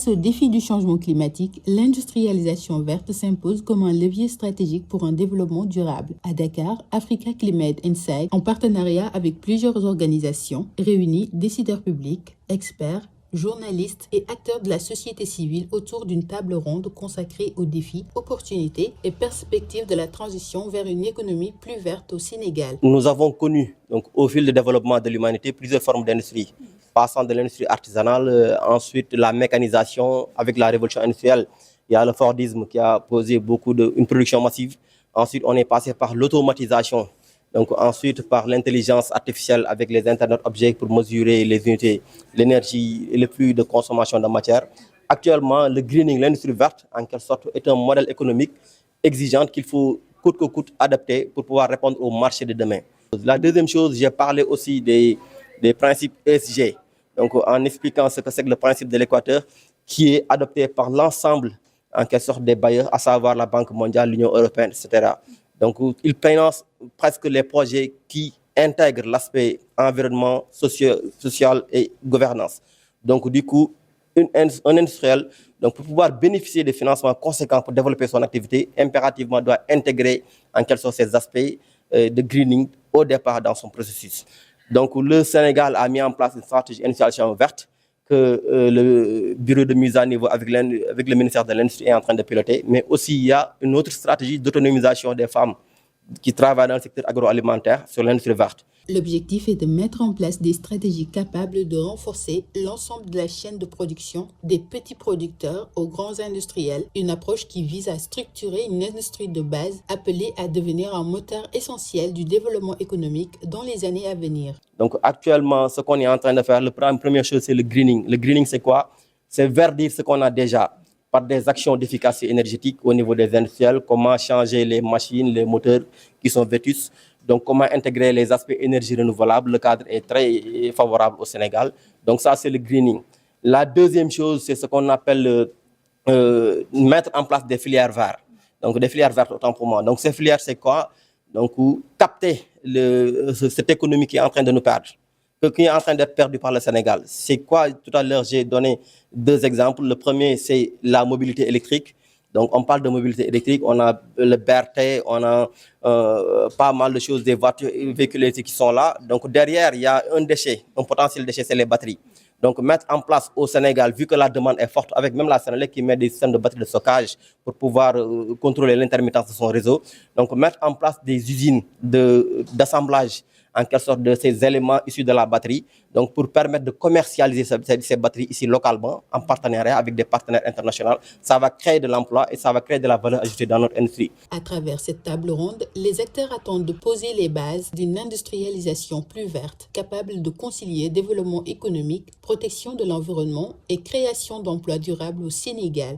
Face au défi du changement climatique, l'industrialisation verte s'impose comme un levier stratégique pour un développement durable. À Dakar, Africa Climate Insight, en partenariat avec plusieurs organisations, réunit décideurs publics, experts, journalistes et acteurs de la société civile autour d'une table ronde consacrée aux défis, opportunités et perspectives de la transition vers une économie plus verte au Sénégal. Nous avons connu, donc, au fil du développement de l'humanité, plusieurs formes d'industrie, passant de l'industrie artisanale, ensuite la mécanisation avec la révolution industrielle. Il y a le Fordisme qui a posé une production massive. Ensuite, on est passé par l'automatisation. Donc ensuite, par l'intelligence artificielle avec les Internet objets pour mesurer les unités, l'énergie et le flux de consommation de matière. Actuellement, le greening, l'industrie verte, en quelque sorte, est un modèle économique exigeant qu'il faut coûte que coûte adapter pour pouvoir répondre au marché de demain. La deuxième chose, j'ai parlé aussi des principes ESG. Donc en expliquant ce que c'est que le principe de l'équateur, qui est adopté par l'ensemble, en quelque sorte, des bailleurs, à savoir la Banque mondiale, l'Union européenne, etc. Donc, il financent presque les projets qui intègrent l'aspect environnement, social et gouvernance. Donc, du coup, un industriel, donc, pour pouvoir bénéficier des financements conséquents pour développer son activité, impérativement doit intégrer en quelque sorte ces aspects de greening au départ dans son processus. Donc, le Sénégal a mis en place une stratégie d'industrialisation verte que le bureau de mise à niveau avec le ministère de l'Industrie est en train de piloter, mais aussi il y a une autre stratégie d'autonomisation des femmes qui travaillent dans le secteur agroalimentaire sur l'industrie verte. L'objectif est de mettre en place des stratégies capables de renforcer l'ensemble de la chaîne de production, des petits producteurs aux grands industriels, une approche qui vise à structurer une industrie de base appelée à devenir un moteur essentiel du développement économique dans les années à venir. Donc actuellement, ce qu'on est en train de faire, la première chose, c'est le greening. Le greening, c'est quoi? C'est verdir ce qu'on a déjà par des actions d'efficacité énergétique au niveau des industriels, comment changer les machines, les moteurs qui sont vétustes. Donc, comment intégrer les aspects énergie renouvelable. Le cadre est très favorable au Sénégal. Donc, ça, c'est le greening. La deuxième chose, c'est ce qu'on appelle mettre en place des filières vertes. Donc, des filières vertes, autant pour moi. Donc, ces filières, c'est quoi? Donc, capter cette économie qui est en train de nous perdre, qui est en train d'être perdue par le Sénégal. C'est quoi? Tout à l'heure, j'ai donné deux exemples. Le premier, c'est la mobilité électrique. Donc, on parle de mobilité électrique, on a le BRT, on a pas mal de choses, des voitures, véhicules électriques qui sont là. Donc, derrière, il y a un déchet, un potentiel déchet, c'est les batteries. Donc, mettre en place au Sénégal, vu que la demande est forte, avec même la Sénélec qui met des systèmes de batteries de stockage pour pouvoir contrôler l'intermittence de son réseau. Donc, mettre en place des usines d'assemblage en quelque sorte de ces éléments issus de la batterie, donc pour permettre de commercialiser ces batteries ici localement, en partenariat avec des partenaires internationaux. Ça va créer de l'emploi et ça va créer de la valeur ajoutée dans notre industrie. À travers cette table ronde, les acteurs attendent de poser les bases d'une industrialisation plus verte, capable de concilier développement économique, protection de l'environnement et création d'emplois durables au Sénégal.